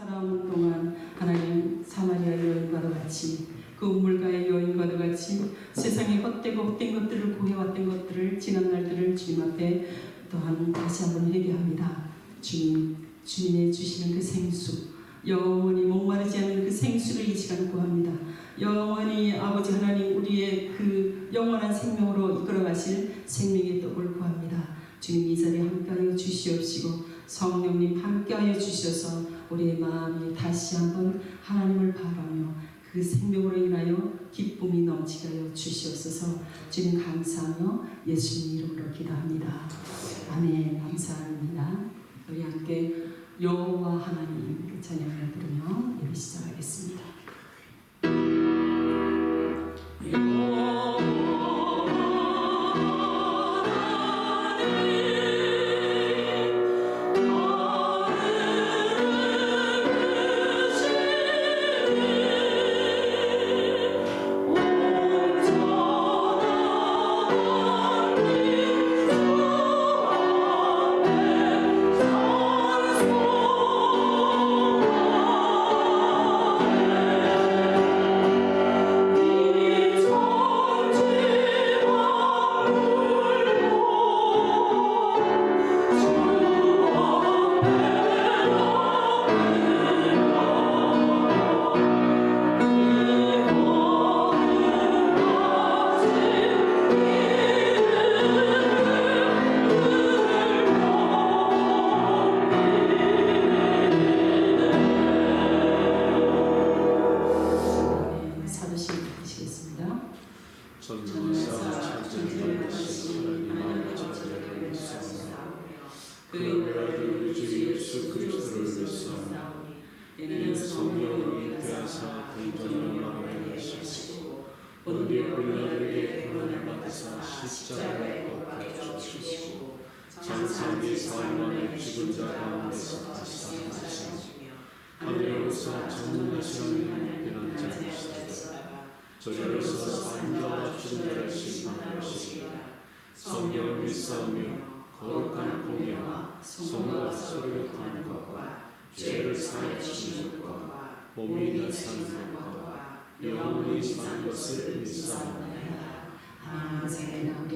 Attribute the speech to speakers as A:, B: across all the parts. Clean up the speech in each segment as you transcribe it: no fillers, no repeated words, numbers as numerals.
A: 살아오는 동안 하나님 사마리아 여인과도 같이 그 우물가의 여인과도 같이 세상에 헛되고 헛된 것들을 구해왔던 것들을 지난 날들을 주님 앞에 또한 다시 한번 회개합니다. 주님의 주시는 그 생수 영원히 목마르지 않는 그 생수를 이 시간 구합니다. 영원히 아버지 하나님 우리의 그 영원한 생명으로 이끌어가실 생명의 떡을 구합니다. 주님 이 자리에 함께하여 주시옵시고 성령님 함께하여 주셔서 우리의 마음이 다시 한번 하나님을 바라며 그 생명으로 인하여 기쁨이 넘치게 하여 주시옵소서. 주님 감사하며 예수님 이름으로 기도합니다. 아멘. 감사합니다. 우리 함께 여호와 하나님 그 찬양을 부르며 예배 시작하겠습니다.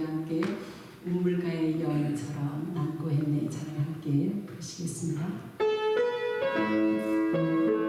A: 우리 함께 우물가의 여인처럼 난고했네 찬양 함께 부르시겠습니다.
B: 그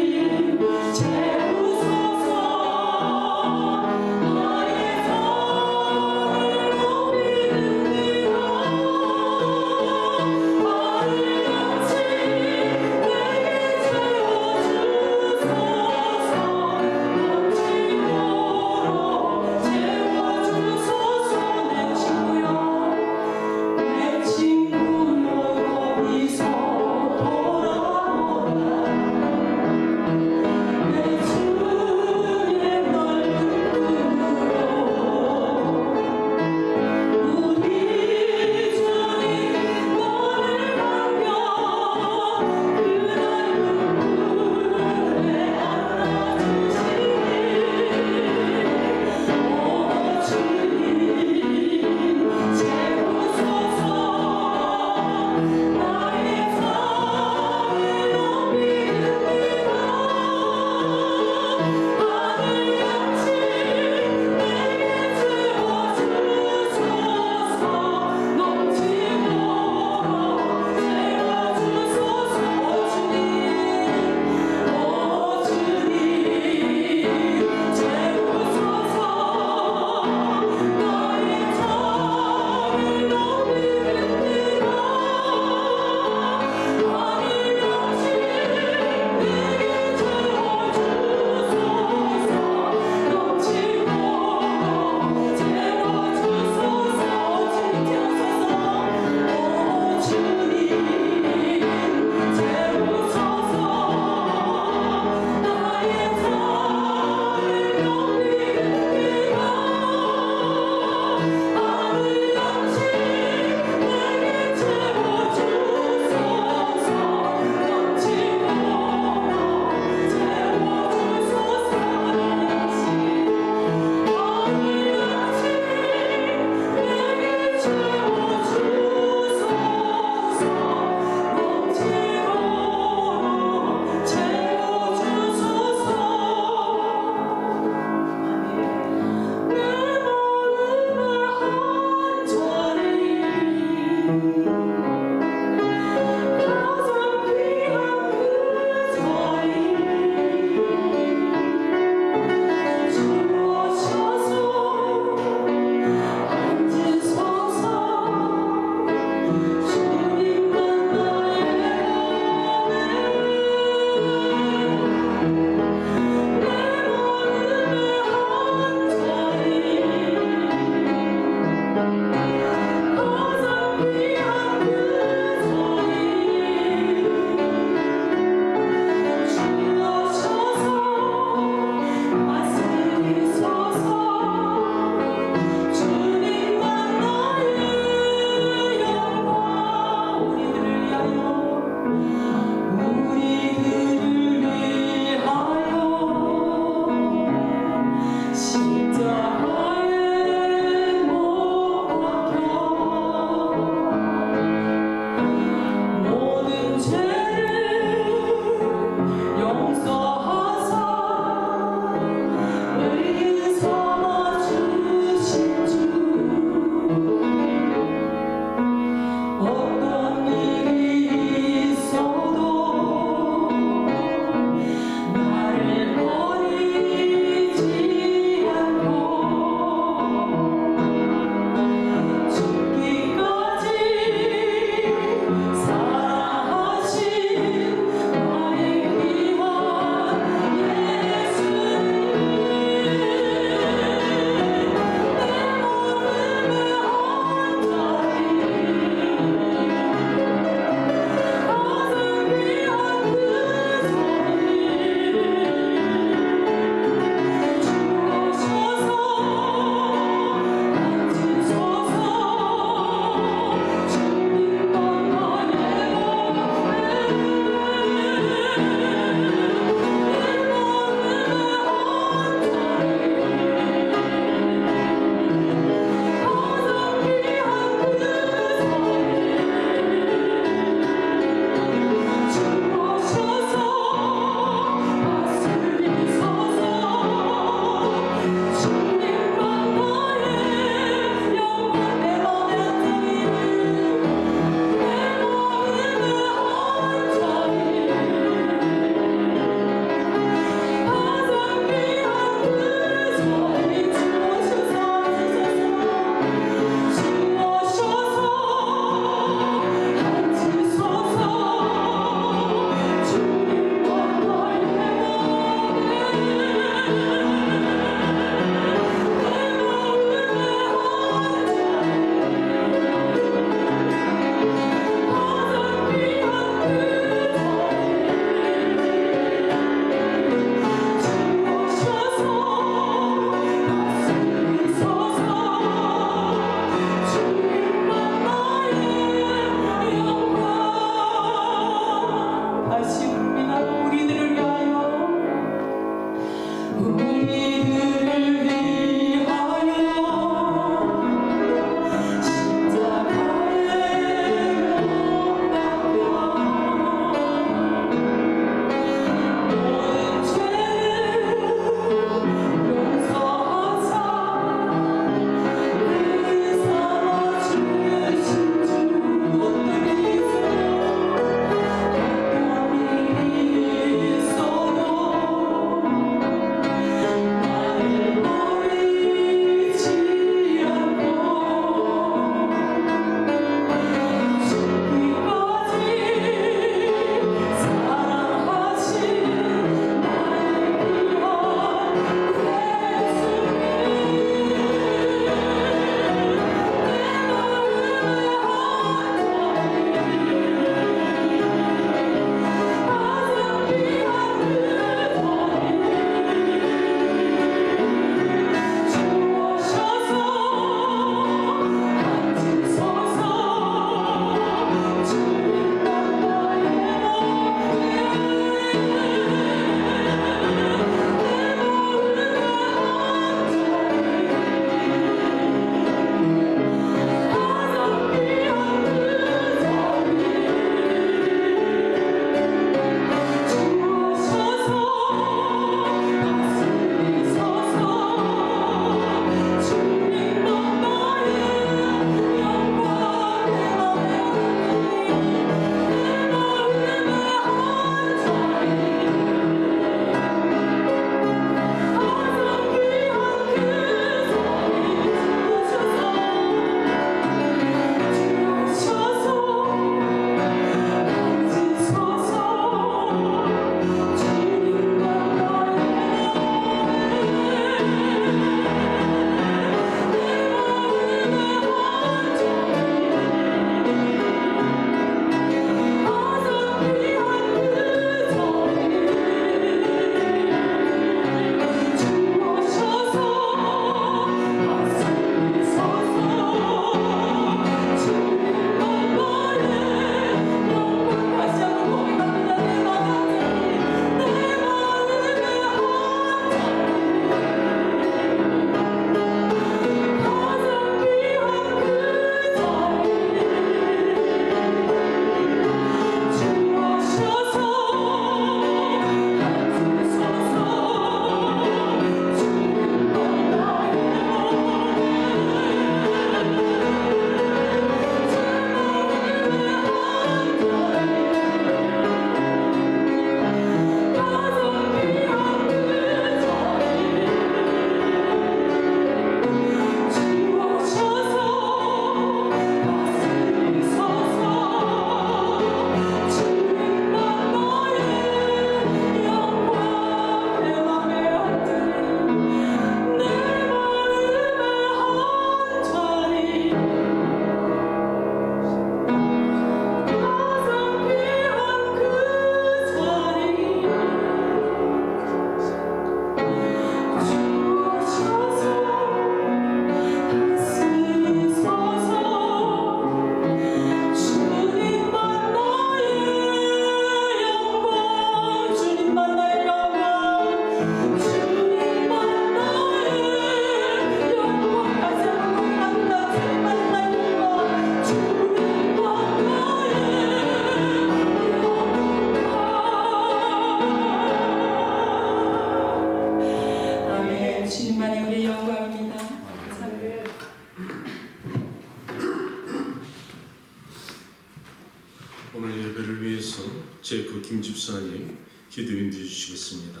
B: 제프 김 집사님 기도 인도해 주시겠습니다.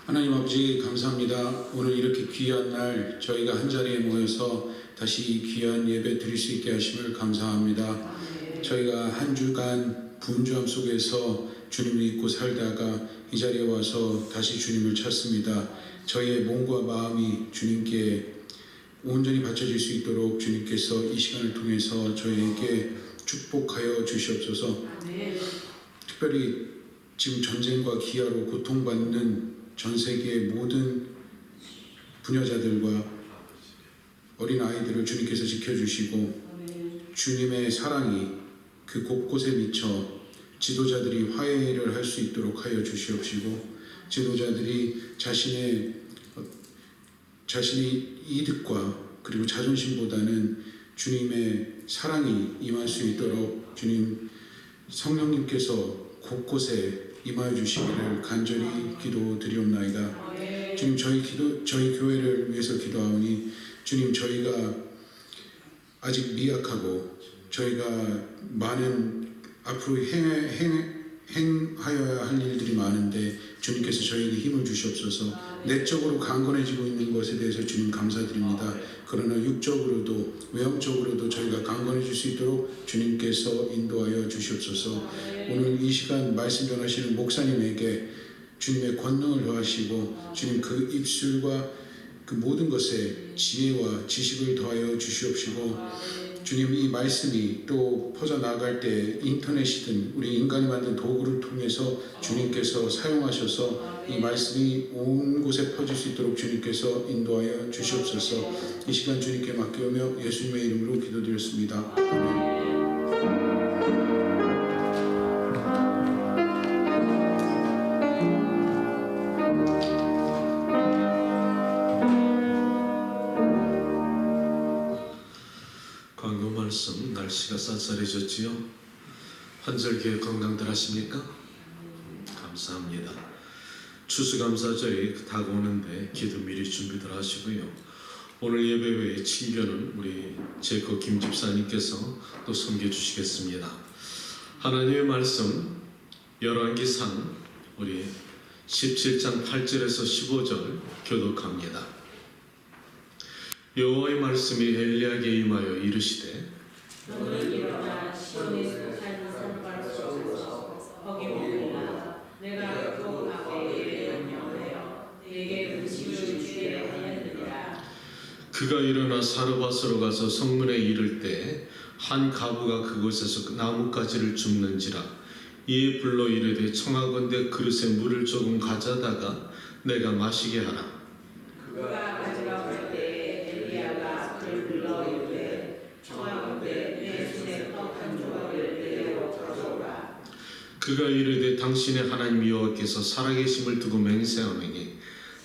C: 하나님 아버지 감사합니다. 오늘 이렇게 귀한 날 저희가 한자리에 모여서 다시 이 귀한 예배 드릴 수 있게 하심을 감사합니다. 저희가 한 주간 분주함 속에서 주님을 잊고 살다가 이 자리에 와서 다시 주님을 찾습니다. 저희의 몸과 마음이 주님께 온전히 바쳐질 수 있도록 주님께서 이 시간을 통해서 저희에게 축복하여 주시옵소서. 특별히 지금 전쟁과 기아로 고통받는 전 세계의 모든 부녀자들과 어린 아이들을 주님께서 지켜주시고 주님의 사랑이 그 곳곳에 미쳐 지도자들이 화해를 할 수 있도록 하여 주시옵시고 지도자들이 자신의 이득과 그리고 자존심보다는 주님의 사랑이 임할 수 있도록 주님 성령님께서 곳곳에 임하여 주시기를 간절히 기도드리옵나이다. 주님 저희 교회를 위해서 기도하오니 주님 저희가 아직 미약하고 저희가 많은 앞으로 행하여야 할 일들이 많은데 주님께서 저희에게 힘을 주시옵소서. 내적으로 강건해지고 있는 것에 대해서 주님 감사드립니다. 그러나 육적으로도 외형적으로도 저희가 강건해질 수 있도록 주님께서 인도하여 주시옵소서. 오늘 이 시간 말씀 전하시는 목사님에게 주님의 권능을 더하시고 주님 그 입술과 그 모든 것에 지혜와 지식을 더하여 주시옵시고 주님 이 말씀이 또 퍼져나갈 때 인터넷이든 우리 인간이 만든 도구를 통해서 주님께서 사용하셔서 이 말씀이 온 곳에 퍼질 수 있도록 주님께서 인도하여 주시옵소서. 이 시간 주님께 맡겨오며 예수님의 이름으로 기도드렸습니다. 아멘.
B: 광고 말씀 날씨가 쌀쌀해졌지요. 환절기에 건강들 하십니까? 감사합니다. 추수감사절이 다가오는데 기도 미리 준비들 하시고요. 오늘 예배 외에 친교는 우리 제코 김 집사님께서 또 섬겨 주시겠습니다. 하나님의 말씀 열왕기상 우리 17장 8절에서 15절 교독합니다. 여호와의 말씀이 엘리야에게 임하여 이르시되
D: 너는 일어나 시온에 속한 산발소에서 거기 머물라. 내가 그 앞에 명령하여 네게 음식을 주게 하였느니라.
B: 그가 일어나 사르밧으로 가서 성문에 이를 때 한 가부가 그곳에서 나뭇가지를 줍는지라. 이에 불러 이르되 청하건대 그릇에 물을 조금 가져다가 내가 마시게 하라.
D: 그가 가져가 올 때 엘리야가 그를 불러 이르되 청하건대 내 손에 떡 한 조각을 내게로 가져오라.
B: 그가 이르되 당신의 하나님 여호와께서 살아계심을 두고 맹세하노니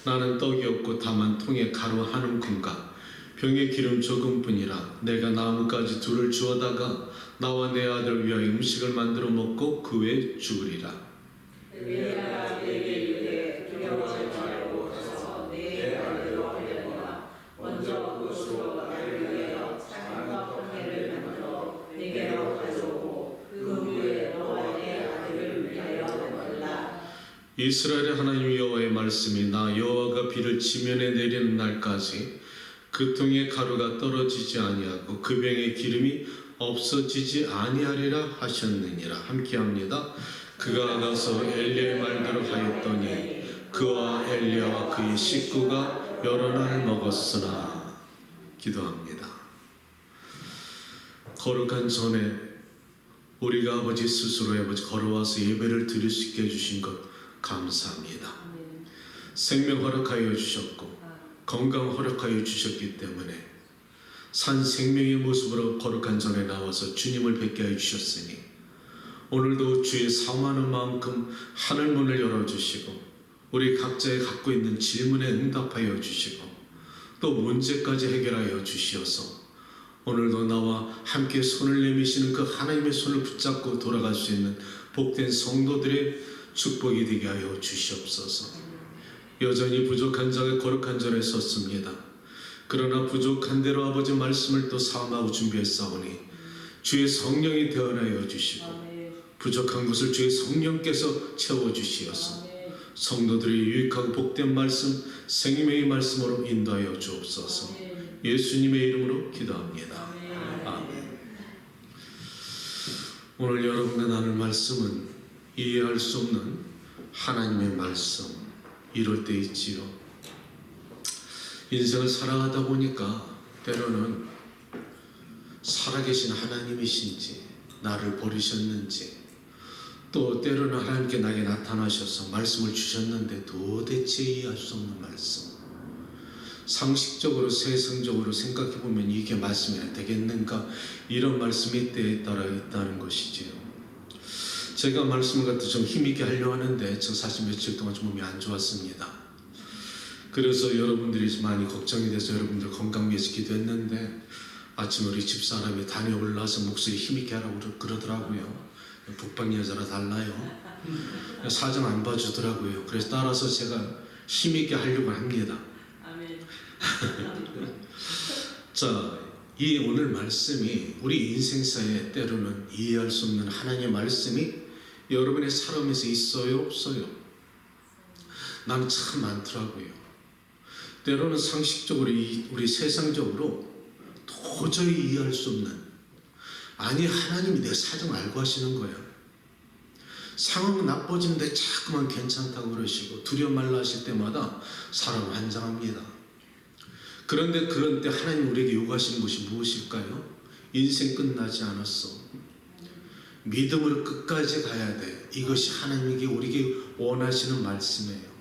B: 나는 떡이 없고 다만 통에 가루 한 움큼과 병에 기름 조금뿐이라. 내가 나뭇가지 둘을 주어다가 나와 내 아들 위하여 음식을 만들어 먹고 그 외에 죽으리라.
D: 엘리야가 그에게 이르되 두려워하지 말고 가서 내 아들로 하려니와 먼저 그것으로 나를 위하여 작은과 번개를 만들어 내게로 가져오고 그 후에 너와 내 아들을 위하여 만들라.
B: 이스라엘의 하나님 여호와의 말씀이 나 여호와가 비를 지면에 내리는 날까지 그 통에 가루가 떨어지지 아니하고 그 병에 기름이 없어지지 아니하리라 하셨느니라. 함께합니다. 그가 가서 엘리야의 말대로 하였더니 그와 엘리야와 그의 식구가 여러 날 먹었으나. 기도합니다. 거룩한 전에 우리가 아버지 스스로 아버지 걸어와서 예배를 드릴 수 있게 해주신 것 감사합니다. 생명 허락하여 주셨고 건강 허락하여 주셨기 때문에 산 생명의 모습으로 거룩한 전에 나와서 주님을 뵙게 하여 주셨으니 오늘도 주의 사모하는 만큼 하늘문을 열어주시고 우리 각자의 갖고 있는 질문에 응답하여 주시고 또 문제까지 해결하여 주시어서 오늘도 나와 함께 손을 내미시는 그 하나님의 손을 붙잡고 돌아갈 수 있는 복된 성도들의 축복이 되게 하여 주시옵소서. 여전히 부족한 자가 거룩한 전에 섰습니다. 그러나 부족한 대로 아버지 말씀을 또 사모하고 준비했사오니 주의 성령이 대언하여 주시고 부족한 것을 주의 성령께서 채워주시어서 성도들이 유익하고 복된 말씀, 생명의 말씀으로 인도하여 주옵소서. 예수님의 이름으로 기도합니다. 아멘. 오늘 여러분과 나눌 말씀은 이해할 수 없는 하나님의 말씀, 이럴 때 있지요. 인생을 살아가다 보니까 때로는 살아계신 하나님이신지 나를 버리셨는지, 또 때로는 하나님께 나에게 나타나셔서 말씀을 주셨는데 도대체 이해할 수 없는 말씀, 상식적으로 세상적으로 생각해보면 이게 말씀이 되겠는가, 이런 말씀이 때에 따라 있다는 것이지요. 제가 말씀을 갖다 좀 힘있게 하려고 하는데 저 사실 며칠 동안 좀 몸이 안 좋았습니다. 그래서 여러분들이 많이 걱정이 돼서 여러분들 건강 위해서 기도했는데 아침에 우리 집사람이 단에 올라와서 목소리 힘있게 하라고 그러더라고요. 북방 여자라 달라요. 사정 안 봐주더라고요. 그래서 따라서 제가 힘있게 하려고 합니다. 자, 이 오늘 말씀이 우리 인생사에 때로는 이해할 수 없는 하나님의 말씀이 여러분의 삶에서 있어요, 없어요? 나는 참 많더라고요. 때로는 상식적으로 우리 세상적으로 도저히 이해할 수 없는, 아니 하나님이 내 사정 알고 하시는 거야. 상황은 나빠지는데 자꾸만 괜찮다고 그러시고 두려움 말라 하실 때마다 사람 환장합니다. 그런데 그런 때 하나님 우리에게 요구하시는 것이 무엇일까요? 인생 끝나지 않았어. 믿음으로 끝까지 가야 돼. 이것이 하나님에게 우리에게 원하시는 말씀이에요.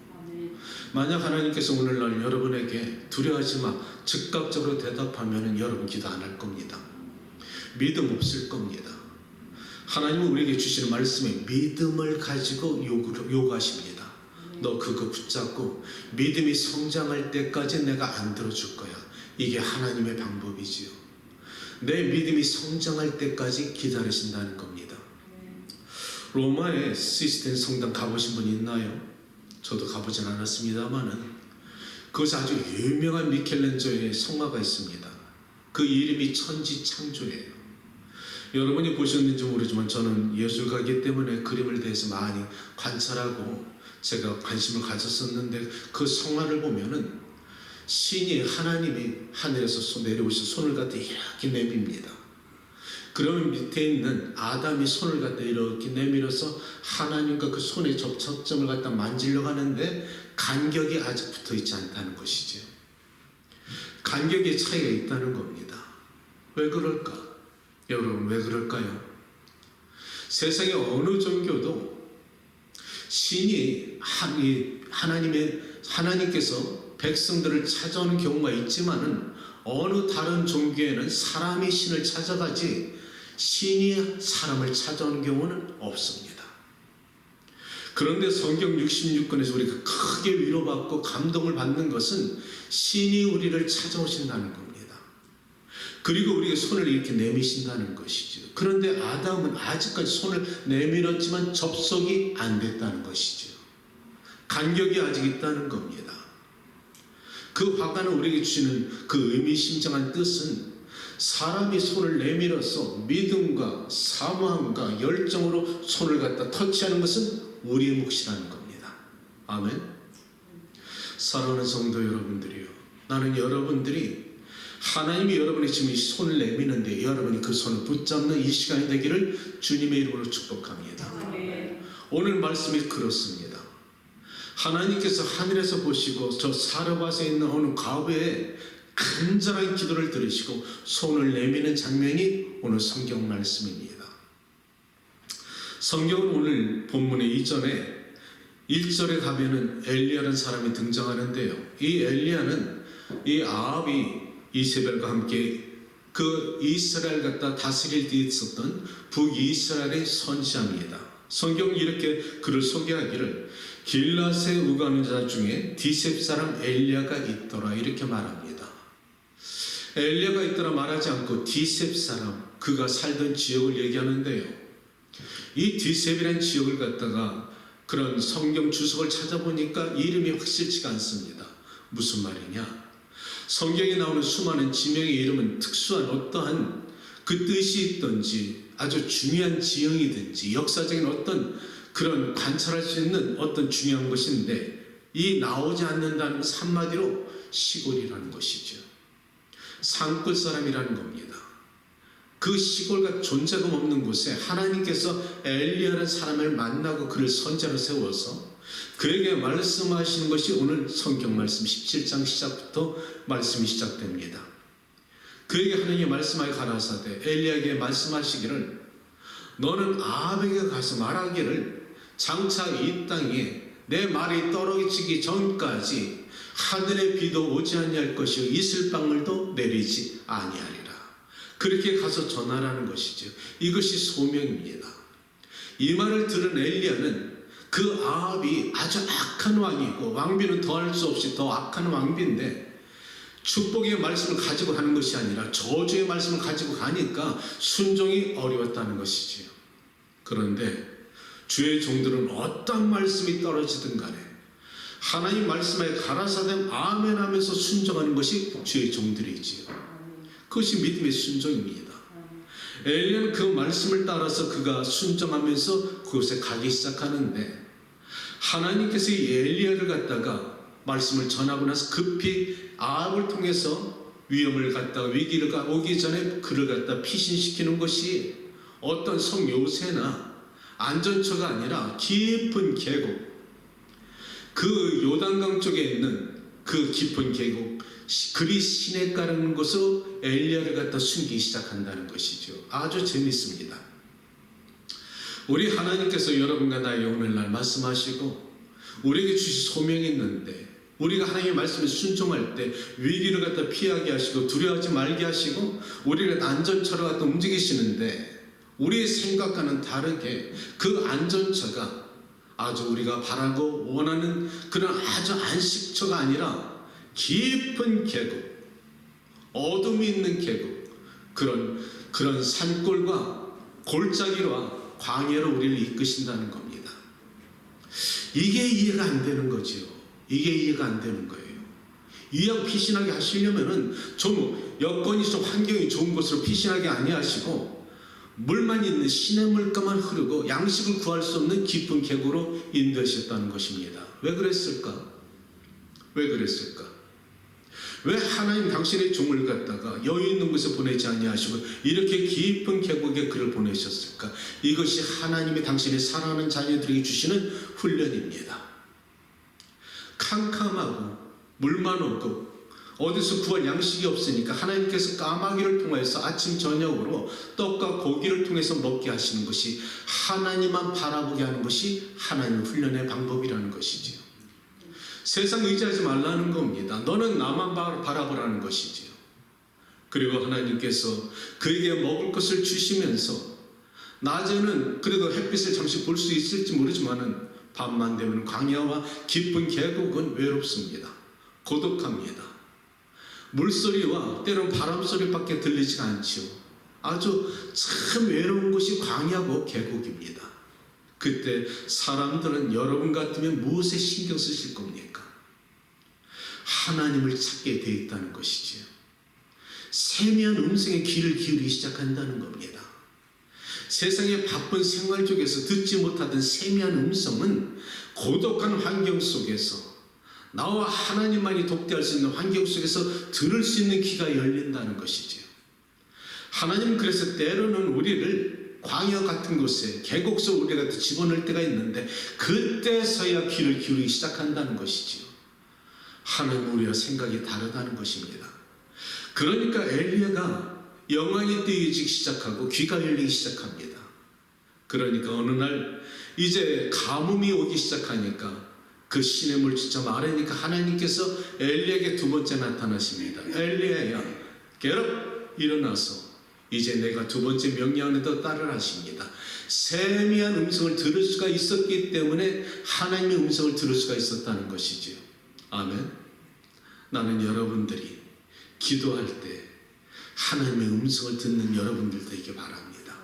B: 만약 하나님께서 오늘날 여러분에게 두려워하지 마, 즉각적으로 대답하면 여러분 기도 안 할 겁니다. 믿음 없을 겁니다. 하나님은 우리에게 주시는 말씀에 믿음을 가지고 요구하십니다. 너 그거 붙잡고 믿음이 성장할 때까지 내가 안 들어줄 거야. 이게 하나님의 방법이지요. 내 믿음이 성장할 때까지 기다리신다는 겁니다. 로마의 시스텐 성당 가보신 분 있나요? 저도 가보진 않았습니다만은 그것이 아주 유명한 미켈란젤로의 성화가 있습니다. 그 이름이 천지창조예요. 여러분이 보셨는지 모르지만 저는 예술가이기 때문에 그림을 대해서 많이 관찰하고 제가 관심을 가졌었는데 그 성화를 보면은 신이 하나님이 하늘에서 내려오신 손을 갖다 이렇게 내밉니다. 그러면 밑에 있는 아담이 손을 갖다 이렇게 내밀어서 하나님과 그 손의 접촉점을 갖다 만지려고 하는데 간격이 아직 붙어 있지 않다는 것이죠. 간격의 차이가 있다는 겁니다. 왜 그럴까? 여러분 왜 그럴까요? 세상의 어느 종교도 신이 하나님께서 백성들을 찾아오는 경우가 있지만은 어느 다른 종교에는 사람이 신을 찾아가지 신이 사람을 찾아오는 경우는 없습니다. 그런데 성경 66권에서 우리가 크게 위로받고 감동을 받는 것은 신이 우리를 찾아오신다는 겁니다. 그리고 우리가 손을 이렇게 내미신다는 것이죠. 그런데 아담은 아직까지 손을 내밀었지만 접속이 안 됐다는 것이죠. 간격이 아직 있다는 겁니다. 그 화가는 우리에게 주시는 그 의미심장한 뜻은 사람이 손을 내밀어서 믿음과 사모함과 열정으로 손을 갖다 터치하는 것은 우리의 몫이라는 겁니다. 아멘. 사랑하는 성도 여러분들이요, 나는 여러분들이 하나님이 여러분의 지금 이 손을 내미는데 여러분이 그 손을 붙잡는 이 시간이 되기를 주님의 이름으로 축복합니다. 오늘 말씀이 그렇습니다. 하나님께서 하늘에서 보시고 저 사르밧에 있는 어느 과부의 간절한 기도를 들으시고 손을 내미는 장면이 오늘 성경 말씀입니다. 성경은 오늘 본문의 이전에 1절에 가면은 엘리야라는 사람이 등장하는데요. 이 엘리야는 이 아합이 이세벨과 함께 그 이스라엘 갖다 다스릴 때 있었던 북이스라엘의 선지자입니다. 성경이 이렇게 그를 소개하기를 길앗에 우가는 자 중에 디셉 사람 엘리야가 있더라 이렇게 말합니다. 엘리야가 있더라 말하지 않고 디셉 사람, 그가 살던 지역을 얘기하는데요. 이 디셉이라는 지역을 갖다가 그런 성경 주석을 찾아보니까 이름이 확실치가 않습니다. 무슨 말이냐? 성경에 나오는 수많은 지명의 이름은 특수한 어떠한 그 뜻이 있든지 아주 중요한 지형이든지 역사적인 어떤 그런 관찰할 수 있는 어떤 중요한 것인데, 이 나오지 않는다는 것은 한마디로 시골이라는 것이죠. 산골 사람이라는 겁니다. 그 시골과 존재감 없는 곳에 하나님께서 엘리야라는 사람을 만나고 그를 선자로 세워서 그에게 말씀하시는 것이 오늘 성경 말씀 17장 시작부터 말씀이 시작됩니다. 그에게 하나님이 말씀하여 가라사대 엘리야에게 말씀하시기를, 너는 아합에게 가서 말하기를, 장차 이 땅에 내 말이 떨어지기 전까지 하늘의 비도 오지 아니할 것이요 이슬 방울도 내리지 아니하리라. 그렇게 가서 전하라는 것이죠. 이것이 소명입니다. 이 말을 들은 엘리야는 그 아합이 아주 악한 왕이고, 왕비는 더할 수 없이 더 악한 왕비인데 축복의 말씀을 가지고 가는 것이 아니라 저주의 말씀을 가지고 가니까 순종이 어려웠다는 것이지요. 그런데 주의 종들은 어떤 말씀이 떨어지든 간에 하나님 말씀에 가라사대 아멘 하면서 순종하는 것이 주의 종들이지요. 그것이 믿음의 순종입니다. 엘리야는 그 말씀을 따라서 그가 순종하면서 그곳에 가기 시작하는데, 하나님께서 이 엘리야를 갖다가 말씀을 전하고 나서 급히 아합을 통해서 위험을 갖다가 위기가 오기 전에 그를 갖다 피신시키는 것이 어떤 성 요새나 안전처가 아니라 깊은 계곡, 그 요단강 쪽에 있는 그 깊은 계곡, 그리 시냇가라는 곳으로 엘리야를 갖다 숨기기 시작한다는 것이죠. 아주 재밌습니다. 우리 하나님께서 여러분과 나에게 오늘날 말씀하시고 우리에게 주신 소명이 있는데, 우리가 하나님의 말씀에 순종할 때 위기를 갖다 피하게 하시고 두려워하지 말게 하시고 우리를 안전처로 갖다 움직이시는데, 우리의 생각과는 다르게 그 안전처가 아주 우리가 바라고 원하는 그런 아주 안식처가 아니라 깊은 계곡, 어둠이 있는 계곡, 그런 산골과 골짜기와 광야로 우리를 이끄신다는 겁니다. 이게 이해가 안 되는 거지요. 이게 이해가 안 되는 거예요. 이왕 피신하게 하시려면은 좀 여건이 좀 환경이 좋은 곳으로 피신하게 아니하시고 물만 있는 시냇물가만 흐르고 양식을 구할 수 없는 깊은 계곡으로 인도하셨다는 것입니다. 왜 그랬을까? 왜 그랬을까? 왜 하나님 당신의 종을 갖다가 여유 있는 곳에 보내지 아니하시고 이렇게 깊은 계곡에 그를 보내셨을까? 이것이 하나님이 당신의 사랑하는 자녀들에게 주시는 훈련입니다. 캄캄하고 물만 없고 어디서 구할 양식이 없으니까 하나님께서 까마귀를 통해서 아침 저녁으로 떡과 고기를 통해서 먹게 하시는 것이, 하나님만 바라보게 하는 것이 하나님의 훈련의 방법이라는 것이지요. 세상 의지하지 말라는 겁니다. 너는 나만 바라보라는 것이지요. 그리고 하나님께서 그에게 먹을 것을 주시면서, 낮에는 그래도 햇빛을 잠시 볼 수 있을지 모르지만은 밤만 되면 광야와 깊은 계곡은 외롭습니다. 고독합니다. 물소리와 때로는 바람소리밖에 들리지가 않지요. 아주 참 외로운 곳이 광야고 계곡입니다. 그때 사람들은 여러분 같으면 무엇에 신경 쓰실 겁니까? 하나님을 찾게 되어 있다는 것이지요. 세미한 음성에 귀를 기울이기 시작한다는 겁니다. 세상의 바쁜 생활 속에서 듣지 못하던 세미한 음성은 고독한 환경 속에서, 나와 하나님만이 독대할 수 있는 환경 속에서 들을 수 있는 귀가 열린다는 것이지요. 하나님은 그래서 때로는 우리를 광야 같은 곳에, 계곡 속 우리가 집어넣을 때가 있는데 그때서야 귀를 기울이기 시작한다는 것이지요. 하나님 우리와 생각이 다르다는 것입니다. 그러니까 엘리야가 영광이 뜨이기 시작하고 귀가 열리기 시작합니다. 그러니까 어느 날 이제 가뭄이 오기 시작하니까 그 시냇물 진짜 마르니까 하나님께서 엘리야에게 두 번째 나타나십니다. 엘리야야, get up, 일어나서 이제 내가 두 번째 명령을 더 따르라 하십니다. 세미한 음성을 들을 수가 있었기 때문에 하나님의 음성을 들을 수가 있었다는 것이지요. 아멘. 나는 여러분들이 기도할 때 하나님의 음성을 듣는 여러분들 되길 바랍니다.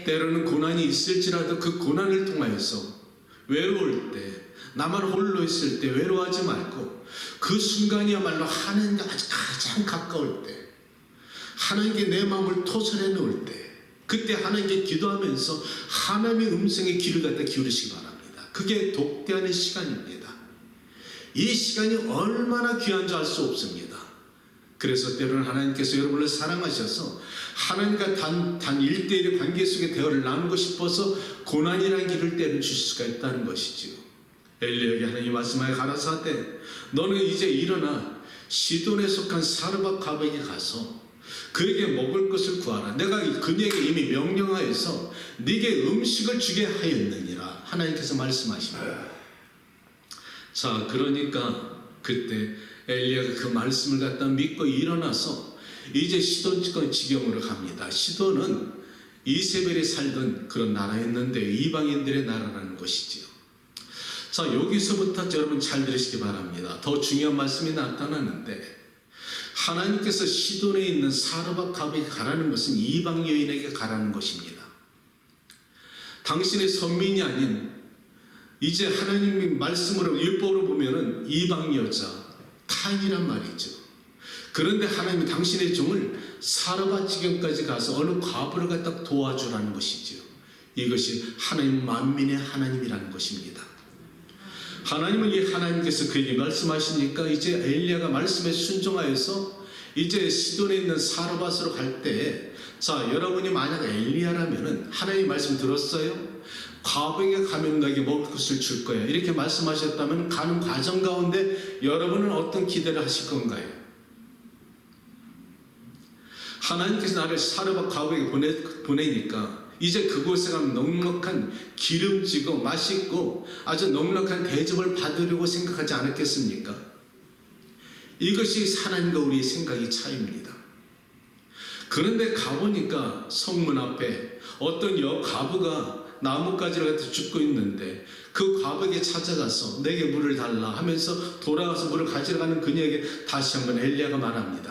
B: 때로는 고난이 있을지라도 그 고난을 통하여서 외로울 때, 나만 홀로 있을 때 외로워하지 말고 그 순간이야말로 하나님과 가장 가까울 때, 하나님께 내 마음을 토설해 놓을 때, 그때 하나님께 기도하면서 하나님의 음성에 귀를 갖다 기울이시기 바랍니다. 그게 독대하는 시간입니다. 이 시간이 얼마나 귀한 줄 알 수 없습니다. 그래서 때로는 하나님께서 여러분을 사랑하셔서 하나님과 단 1대1의 관계 속에 대화를 나누고 싶어서 고난이라는 길을 때는 주실 수가 있다는 것이지요. 엘리야에게 하나님 말씀하여 가라사대 너는 이제 일어나 시돈에 속한 사르밧 가백에 가서 그에게 먹을 것을 구하라. 내가 그에게 이미 명령하여서 네게 음식을 주게 하였느니라. 하나님께서 말씀하십니다. 자, 그러니까 그때 엘리야가 그 말씀을 갖다 믿고 일어나서 이제 시돈 지경으로 갑니다. 시돈은 이세벨이 살던 그런 나라였는데 이방인들의 나라라는 것이지요. 자, 여기서부터 여러분 잘 들으시기 바랍니다. 더 중요한 말씀이 나타나는데 하나님께서 시돈에 있는 사르밧 가백에 가라는 것은 이방 여인에게 가라는 것입니다. 당신의 선민이 아닌 이제 하나님의 말씀으로 율법으로 보면은 이방 여자 타인이란 말이죠. 그런데 하나님이 당신의 종을 사르밧 지경까지 가서 어느 과부를 갖다 도와주라는 것이죠. 이것이 하나님 만민의 하나님이라는 것입니다. 하나님은 이 하나님께서 그에게 말씀하시니까 이제 엘리야가 말씀에 순종하여서 이제 시돈에 있는 사르밧으로 갈 때, 자, 여러분이 만약 엘리야라면은 하나님 말씀 들었어요? 과부에게 가면 너에게 먹을 것을 줄 거야. 이렇게 말씀하셨다면 가는 과정 가운데 여러분은 어떤 기대를 하실 건가요? 하나님께서 나를 사르밧 과부에게 보내니까 이제 그곳에 가면 넉넉한 기름지고 맛있고 아주 넉넉한 대접을 받으려고 생각하지 않았겠습니까? 이것이 하나님과 우리의 생각이 차이입니다. 그런데 가보니까 성문 앞에 어떤 과부가 나뭇가지를 갖다 줍고 있는데 그 과부에게 찾아가서 내게 물을 달라 하면서 돌아가서 물을 가지러 가는 그녀에게 다시 한번 엘리야가 말합니다.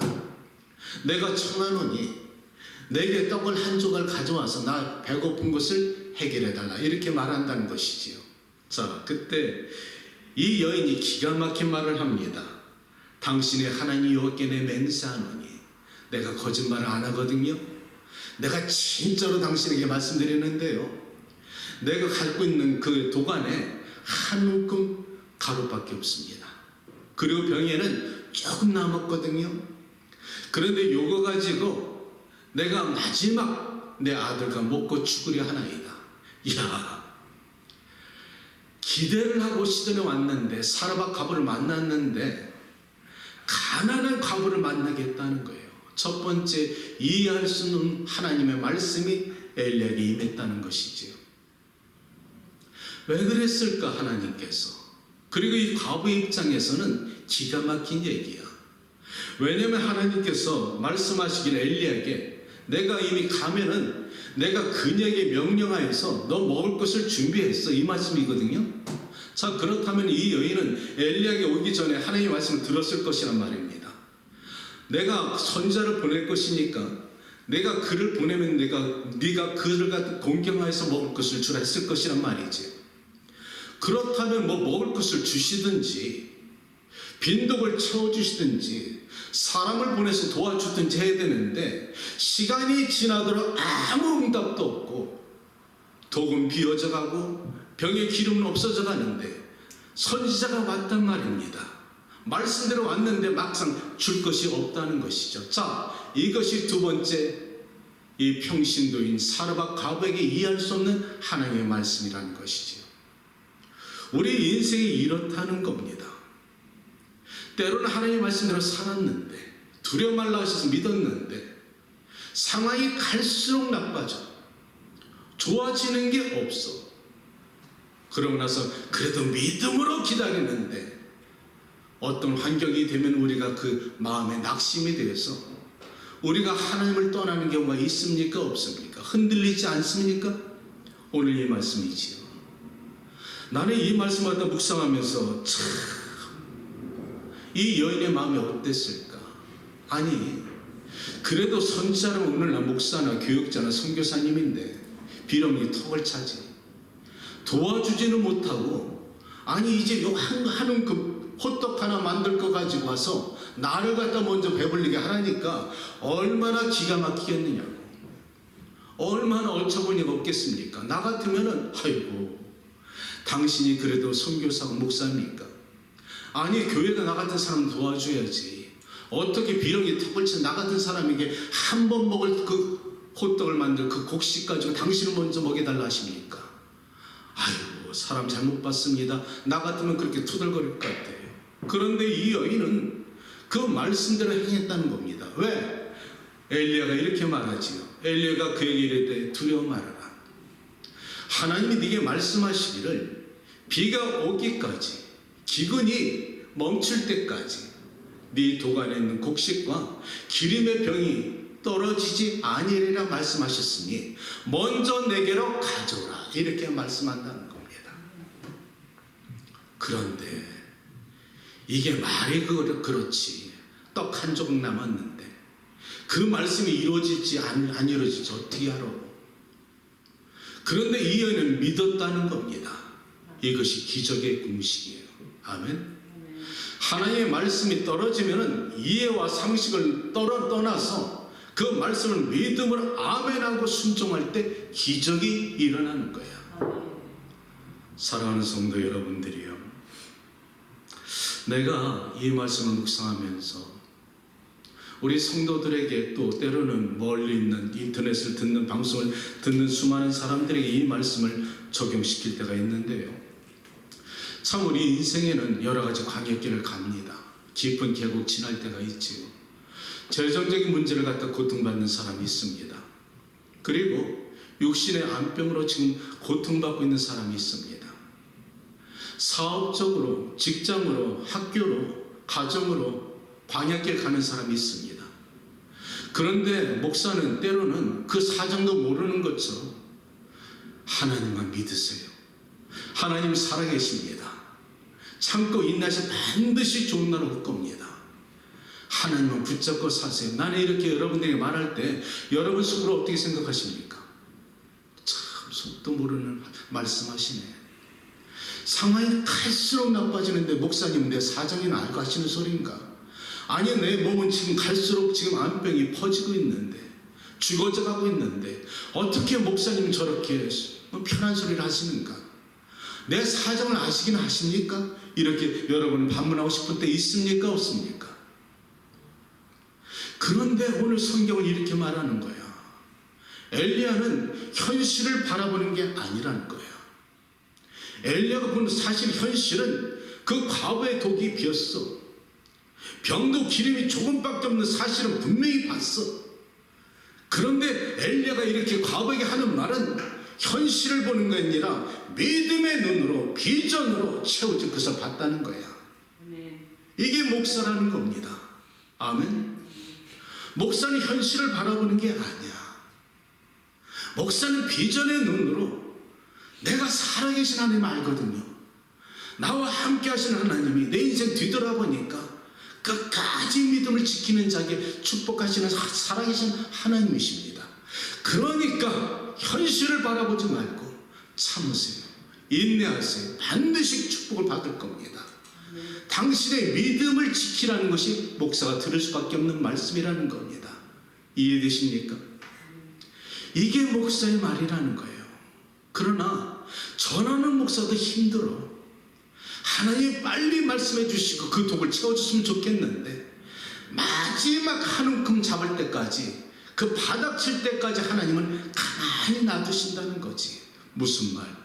B: 내가 청하노니 내게 떡을 한 조각 가져와서 나 배고픈 것을 해결해 달라. 이렇게 말한다는 것이지요. 자, 그때 이 여인이 기가 막힌 말을 합니다. 당신의 하나님 여호와께 내 맹세하노니 내가 거짓말을 안 하거든요. 내가 진짜로 당신에게 말씀드리는데요. 내가 갖고 있는 그 도관에 한 움큼 가루밖에 없습니다. 그리고 병에는 조금 남았거든요. 그런데 요거 가지고 내가 마지막 내 아들과 먹고 죽으려 하나이다. 이야, 기대를 하고 시돈에 왔는데 사르밧 과부를 만났는데 가난한 과부를 만나겠다는 거예요. 첫 번째 이해할 수 없는 하나님의 말씀이 엘리야에게 임했다는 것이지요. 왜 그랬을까 하나님께서? 그리고 이 과부의 입장에서는 기가 막힌 얘기야. 왜냐하면 하나님께서 말씀하시길 엘리야에게 내가 이미 가면은 내가 그녀에게 명령하여서 너 먹을 것을 준비했어, 이 말씀이거든요. 자, 그렇다면 이 여인은 엘리야에게 오기 전에 하나님의 말씀을 들었을 것이란 말입니다. 내가 선자를 보낼 것이니까 내가 그를 보내면 네가 그를 갖다 공경하여서 먹을 것을 주라 했을 것이란 말이지. 그렇다면 뭐 먹을 것을 주시든지 빈독을 채워주시든지 사람을 보내서 도와주든지 해야 되는데 시간이 지나도록 아무 응답도 없고 독은 비어져 가고 병의 기름은 없어져 가는데 선지자가 왔단 말입니다. 말씀대로 왔는데 막상 줄 것이 없다는 것이죠. 자, 이것이 두 번째 이 평신도인 사르밧 과부에게 이해할 수 없는 하나님의 말씀이라는 것이죠. 우리 인생이 이렇다는 겁니다. 때로는 하나님의 말씀대로 살았는데 두려워 말라 하셔서 믿었는데 상황이 갈수록 나빠져. 좋아지는 게 없어. 그러고 나서 그래도 믿음으로 기다리는데 어떤 환경이 되면 우리가 그 마음에 낙심이 되어서 우리가 하나님을 떠나는 경우가 있습니까? 없습니까? 흔들리지 않습니까? 오늘 이 말씀이지요. 나는 이 말씀을 갖다 묵상하면서 참 이 여인의 마음이 어땠을까? 아니, 그래도 선지자는 오늘 나 목사나 교육자나 선교사님인데 비록 이 턱을 차지 도와주지는 못하고, 아니 이제 요 하는 그 호떡 하나 만들 거 가지고 와서 나를 갖다 먼저 배불리게 하라니까 얼마나 기가 막히겠느냐고, 얼마나 얼처구니가 없겠습니까? 나 같으면은 아이고, 당신이 그래도 선교사고 목사입니까? 아니 교회가 나 같은 사람 도와줘야지. 어떻게 비렁이 턱을 친 나 같은 사람에게 한 번 먹을 그 호떡을 만들 그 곡식 가지고 당신을 먼저 먹여달라 하십니까? 아이고, 사람 잘못 봤습니다. 나 같으면 그렇게 투덜거릴 것 같아요. 그런데 이 여인은 그 말씀대로 행했다는 겁니다. 왜? 엘리야가 이렇게 말하지요. 엘리야가 그에게 이르되 두려워 말아라. 하나님이 네게 말씀하시기를 비가 오기까지, 기근이 멈출 때까지 네 도간에 있는 곡식과 기름의 병이 떨어지지 아니리라 말씀하셨으니 먼저 내게로 가져오라, 이렇게 말씀한다는 겁니다. 그런데 이게 말이 그렇지, 떡 한 조각 남았는데 그 말씀이 이루어질지 안 이루어질지 어떻게 알아? 그런데 이 여인은 믿었다는 겁니다. 이것이 기적의 공식이에요. 아멘. 하나님의 말씀이 떨어지면은 이해와 상식을 떠나서 그 말씀을 믿음으로 아멘하고 순종할 때 기적이 일어나는 거야. 사랑하는 성도 여러분들이요, 내가 이 말씀을 묵상하면서 우리 성도들에게, 또 때로는 멀리 있는 인터넷을 듣는, 방송을 듣는 수많은 사람들에게 이 말씀을 적용시킬 때가 있는데요, 참 우리 인생에는 여러 가지 광역길을 갑니다. 깊은 계곡 지날 때가 있지요. 재정적인 문제를 갖다 고통받는 사람이 있습니다. 그리고 육신의 암병으로 지금 고통받고 있는 사람이 있습니다. 사업적으로, 직장으로, 학교로, 가정으로 광역길 가는 사람이 있습니다. 그런데 목사는 때로는 그 사정도 모르는 것처럼 하나님만 믿으세요. 하나님 살아계십니다. 참고 인내하시 반드시 좋은 날 올 겁니다. 하나님만 붙잡고 사세요. 나는 이렇게 여러분들에게 말할 때 여러분 속으로 어떻게 생각하십니까? 참 속도 모르는 말씀하시네. 상황이 갈수록 나빠지는데 목사님 내 사정이 알고 하시는 소리인가? 아니, 내 몸은 지금 갈수록 지금 암병이 퍼지고 있는데, 죽어져 가고 있는데 어떻게 목사님 저렇게 편한 소리를 하시는가? 내 사정을 아시긴 하십니까? 이렇게 여러분 반문하고 싶을 때 있습니까? 없습니까? 그런데 오늘 성경은 이렇게 말하는 거야. 엘리야는 현실을 바라보는 게 아니라는 거야. 엘리야가 보는 사실 현실은 그 과부의 독이 비었어. 병도 기름이 조금밖에 없는 사실은 분명히 봤어. 그런데 엘리야가 이렇게 과부에게 하는 말은 현실을 보는 게 아니라 믿음의 눈으로, 비전으로 채워진 것을 봤다는 거야. 이게 목사라는 겁니다. 아멘. 목사는 현실을 바라보는 게 아니야. 목사는 비전의 눈으로 내가 살아계신 하나님 알거든요. 나와 함께 하시는 하나님이 내 인생 뒤돌아보니까 끝까지 믿음을 지키는 자에게 축복하시는 살아계신 하나님이십니다. 그러니까 현실을 바라보지 말고 참으세요. 인내하세요. 반드시 축복을 받을 겁니다. 당신의 믿음을 지키라는 것이 목사가 들을 수밖에 없는 말씀이라는 겁니다. 이해되십니까? 이게 목사의 말이라는 거예요. 그러나 전하는 목사도 힘들어. 하나님이 빨리 말씀해 주시고 그 독을 채워줬으면 좋겠는데 마지막 한 움큼 잡을 때까지, 그 바닥 칠 때까지 하나님은 가만히 놔두신다는 거지. 무슨 말?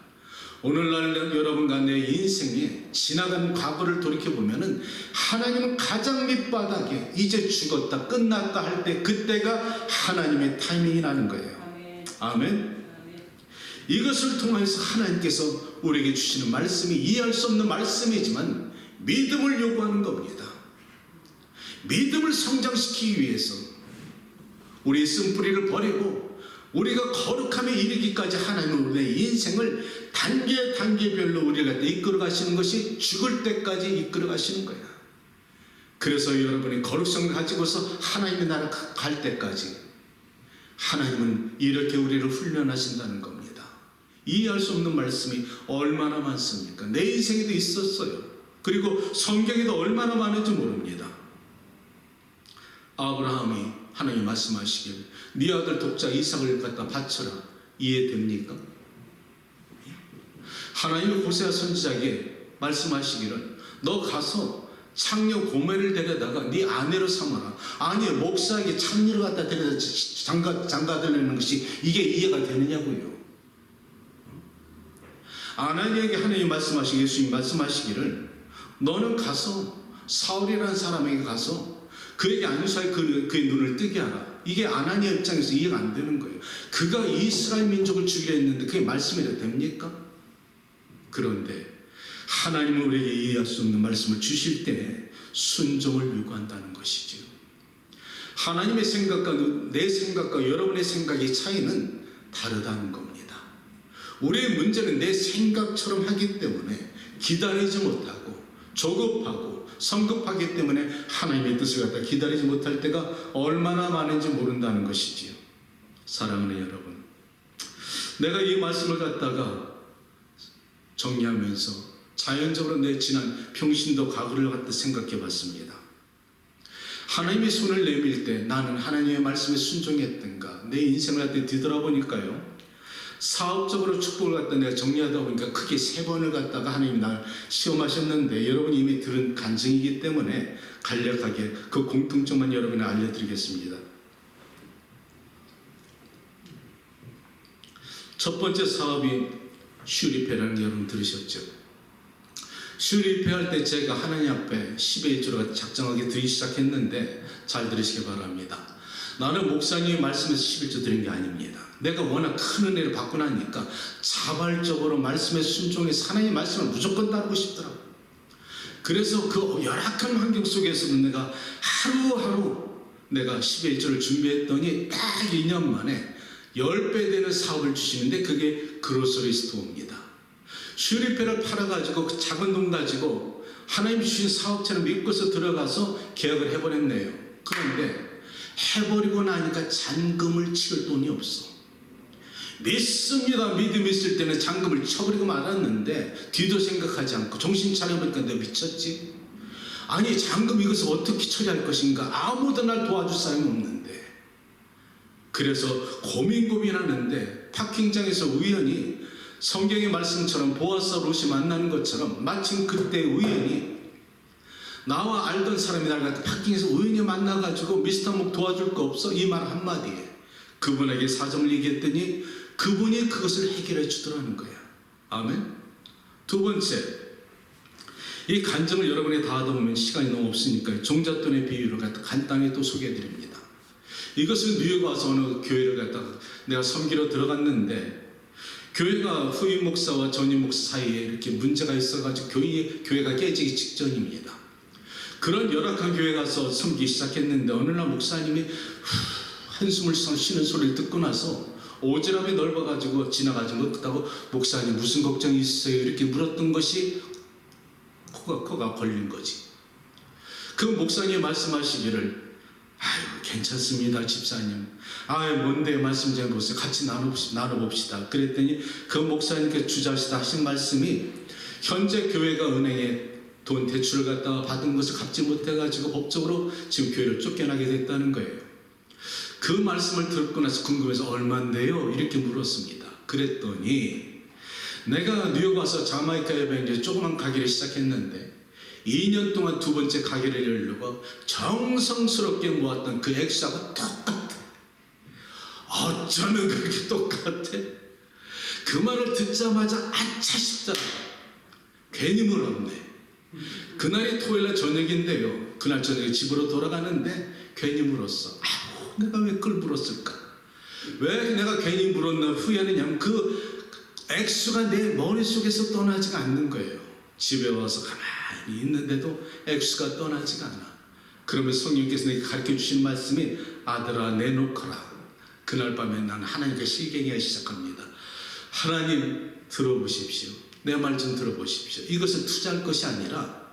B: 오늘날 여러분과 내 인생에 지나간 과거를 돌이켜보면은 하나님은 가장 밑바닥에 이제 죽었다, 끝났다 할 때 그때가 하나님의 타이밍이라는 거예요. 아멘. 이것을 통해서 하나님께서 우리에게 주시는 말씀이 이해할 수 없는 말씀이지만 믿음을 요구하는 겁니다. 믿음을 성장시키기 위해서 우리의 쓴뿌리를 버리고 우리가 거룩함에 이르기까지 하나님은 우리의 인생을 단계별로 우리가 이끌어 가시는 것이 죽을 때까지 이끌어 가시는 거야. 그래서 여러분이 거룩성을 가지고서 하나님의 나라 갈 때까지 하나님은 이렇게 우리를 훈련하신다는 겁니다. 이해할 수 없는 말씀이 얼마나 많습니까? 내 인생에도 있었어요. 그리고 성경에도 얼마나 많은지 모릅니다. 아브라함이 하나님 말씀하시길 네 아들 독자 이삭을 갖다 바쳐라. 이해됩니까? 하나님이 호세아 선지자에게 말씀하시기를 너 가서 창녀 고멜을 데려다가 네 아내로 삼아라. 아니 목사에게 창녀를 갖다 데려다 장가들려는 것이 이게 이해가 되느냐고요. 아나니에게 하나님 말씀하시기 예수님 말씀하시기를 너는 가서 사울이라는 사람에게 가서 그에게 안수하여 그의 눈을 뜨게 하라. 이게 아나니아 입장에서 이해가 안 되는 거예요. 그가 이스라엘 민족을 죽이려 했는데 그게 말씀이 됩니까? 그런데 하나님은 우리에게 이해할 수 없는 말씀을 주실 때 순종을 요구한다는 것이죠. 하나님의 생각과 내 생각과 여러분의 생각의 차이는 다르다는 겁니다. 우리의 문제는 내 생각처럼 하기 때문에 기다리지 못하고 조급하고 성급하기 때문에 하나님의 뜻을 갖다 기다리지 못할 때가 얼마나 많은지 모른다는 것이지요. 사랑하는 여러분, 내가 이 말씀을 갖다가 정리하면서 자연적으로 내 지난 평신도 과거를 갖다 생각해 봤습니다. 하나님의 손을 내밀 때 나는 하나님의 말씀에 순종했던가, 내 인생을 갖다 뒤돌아보니까요, 사업적으로 축복을 갖다 내가 정리하다 보니까 크게 3번을 갖다가 하나님이 날 시험하셨는데, 여러분이 이미 들은 간증이기 때문에 간략하게 그 공통점만 여러분에 알려드리겠습니다. 첫 번째 사업이 슈리페라는 게 여러분 들으셨죠? 슈리페 할 때 제가 하나님 앞에 10의 1조로 작정하게 드리기 시작했는데 잘 들으시기 바랍니다. 나는 목사님의 말씀에서 11조 드린 게 아닙니다. 내가 워낙 큰 은혜를 받고 나니까 자발적으로 말씀에 순종해서 하나님의 말씀을 무조건 따르고 싶더라고요. 그래서 그 열악한 환경 속에서도 내가 하루하루 내가 10의 1조를 준비했더니 딱 2년 만에 10배 되는 사업을 주시는데 그게 그로서리 스토어입니다. 슈리페를 팔아가지고 그 작은 돈 가지고 하나님 주신 사업체를 믿고서 들어가서 계약을 해버렸네요. 그런데 해버리고 나니까 잔금을 치를 돈이 없어. 믿습니다. 믿음이 있을 때는 잔금을 쳐버리고 말았는데 뒤도 생각하지 않고 정신 차려보니까 내가 미쳤지. 아니 잔금 이것을 어떻게 처리할 것인가. 아무도 날 도와줄 사람이 없는데. 그래서 고민하는데 파킹장에서 우연히 성경의 말씀처럼 보아스 롯이 만나는 것처럼 마침 그때 우연히 나와 알던 사람이 날 갖다 파킹에서 우연히 만나가지고 미스터 목 도와줄 거 없어? 이 말 한마디에 그분에게 사정을 얘기했더니 그분이 그것을 해결해 주더라는 거야. 아멘. 두 번째, 이 간증을 여러분이 다 하다 보면 시간이 너무 없으니까 종잣돈의 비유를 갖다 간단히 또 소개해 드립니다. 이것은 뉴욕 와서 어느 교회를 갖다가 내가 섬기러 들어갔는데 교회가 후임 목사와 전임 목사 사이에 이렇게 문제가 있어가지고 교회가 깨지기 직전입니다. 그런 열악한 교회 가서 섬기기 시작했는데 어느 날 목사님이 한숨을 쉬는 소리를 듣고 나서 오지랖이 넓어가지고 지나가지 못하고 목사님 무슨 걱정이 있어요? 이렇게 물었던 것이 코가 걸린 거지. 그 목사님이 말씀하시기를 아유 괜찮습니다 집사님. 아유 뭔데 말씀 좀 해보세요. 같이 나눠봅시다. 그랬더니 그 목사님께 주저하시다 하신 말씀이 현재 교회가 은행에 돈 대출을 갖다가 받은 것을 갚지 못해가지고 법적으로 지금 교회를 쫓겨나게 됐다는 거예요. 그 말씀을 듣고 나서 궁금해서 얼마인데요? 이렇게 물었습니다. 그랬더니 내가 뉴욕 와서 자마이카에 이제 조그만 가게를 시작했는데 2년 동안 두 번째 가게를 열려고 정성스럽게 모았던 그 액수하고 똑같아. 어쩌면 그렇게 똑같아? 그 말을 듣자마자 아차 싶더라. 괜히 물었네. 그날이 토요일날 저녁인데요. 그날 저녁에 집으로 돌아가는데 괜히 물었어. 아우, 내가 왜 그걸 물었을까? 왜 내가 괜히 물었나 후회하느냐면 그 액수가 내 머릿속에서 떠나지가 않는 거예요. 집에 와서 가만히 있는데도 액수가 떠나지가 않아. 그러면 성령께서 내게 가르쳐 주신 말씀이 아들아 내놓거라. 그날 밤에 난 하나님께 실갱이하기 시작합니다. 하나님 들어보십시오. 내 말 좀 들어보십시오. 이것은 투자할 것이 아니라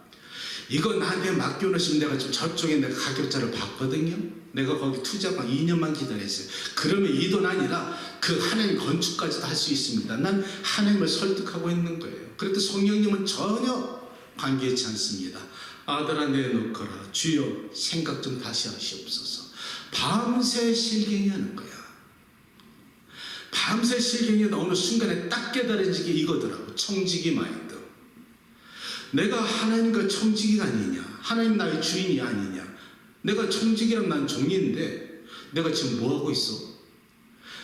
B: 이거 나한테 맡겨놓으시면 내가 좀 저쪽에 내가 가격자를 봤거든요. 내가 거기 투자만 2년만 기다렸어요. 그러면 이 돈 아니라 그 하나님 건축까지도 할 수 있습니다. 난 하나님을 설득하고 있는 거예요. 그런데 성령님은 전혀 관계치 않습니다. 아들아 내놓거라. 주여 생각 좀 다시 하시옵소서. 밤새 실갱이하는 거야. 밤새 실갱이하다 어느 순간에 딱 깨달아진 게 이거더라고. 청지기 마인드. 내가 하나님과 청지기가 아니냐. 하나님 나의 주인이 아니냐. 내가 청지기랑 난 종인데 내가 지금 뭐하고 있어?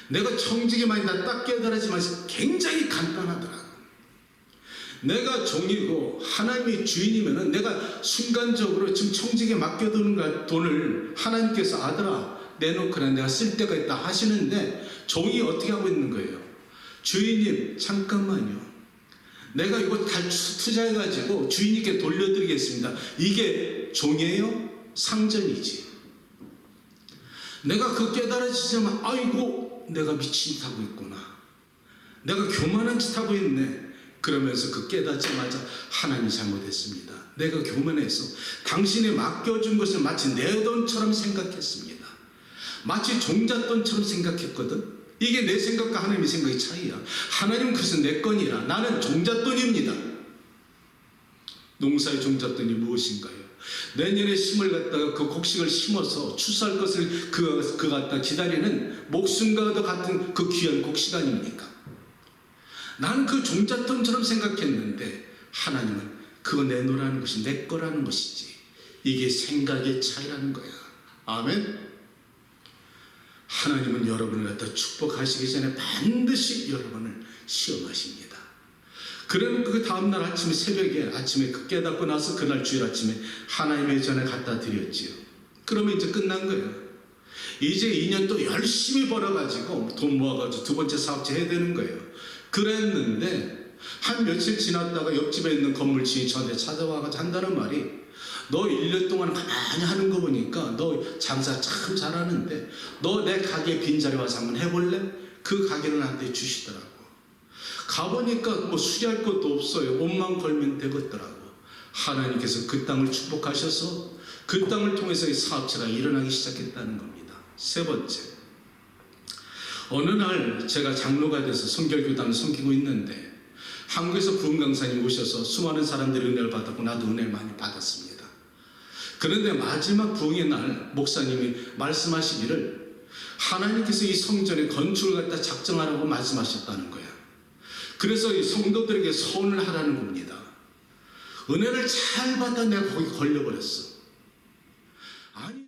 B: 내가 청지기 마인드 딱 깨달아지면서 굉장히 간단하더라고. 내가 종이고 하나님이 주인이면은 내가 순간적으로 지금 청지기에 맡겨두는 돈을 하나님께서 아들아 내놓거나 내가 쓸 때가 있다 하시는데 종이 어떻게 하고 있는 거예요? 주인님 잠깐만요. 내가 이거 다 투자해가지고 주인님께 돌려드리겠습니다. 이게 종이에요? 상전이지. 내가 그 깨달아지자면 아이고 내가 미친 짓 하고 있구나. 내가 교만한 짓 하고 있네. 그러면서 그 깨닫자마자 하나님이 잘못했습니다. 내가 교만해서 당신이 맡겨준 것을 마치 내 돈처럼 생각했습니다. 마치 종잣돈처럼 생각했거든. 이게 내 생각과 하나님의 생각의 차이야. 하나님은 그것은 내 건이라 나는 종잣돈입니다. 농사의 종잣돈이 무엇인가요? 내년에 심을 갖다가 그 곡식을 심어서 추수할 것을 그 갖다 기다리는 목숨과도 같은 그 귀한 곡식 아닙니까? 나는 그 종잣돈처럼 생각했는데 하나님은 그거 내놓으라는 것이 내 거라는 것이지. 이게 생각의 차이라는 거야. 아멘. 하나님은 여러분을 갖다 축복하시기 전에 반드시 여러분을 시험하십니다. 그러면 그 다음날 아침에 새벽에 아침에 깨닫고 나서 그날 주일 아침에 하나님의 전에 갖다 드렸지요. 그러면 이제 끝난 거예요. 이제 2년 또 열심히 벌어가지고 돈 모아가지고 두 번째 사업체 해야 되는 거예요. 그랬는데 한 며칠 지났다가 옆집에 있는 건물주인이 저한테 찾아와가지고 한다는 말이 너 1년 동안 가만히 하는 거 보니까 너 장사 참 잘하는데 너 내 가게 빈자리 와서 한번 해볼래? 그 가게를 나한테 주시더라고. 가보니까 뭐 수리할 것도 없어요. 옷만 걸면 되겠더라고. 하나님께서 그 땅을 축복하셔서 그 땅을 통해서 이 사업체가 일어나기 시작했다는 겁니다. 세 번째, 어느 날 제가 장로가 돼서 성결교단을 섬기고 있는데 한국에서 부흥 강사님 오셔서 수많은 사람들이 은혜를 받았고 나도 은혜를 많이 받았습니다. 그런데 마지막 부흥의 날 목사님이 말씀하시기를 하나님께서 이 성전의 건축을 갖다 작정하라고 말씀하셨다는 거야. 그래서 이 성도들에게 소원을 하라는 겁니다. 은혜를 잘 받아 내가 거기 걸려버렸어. 아니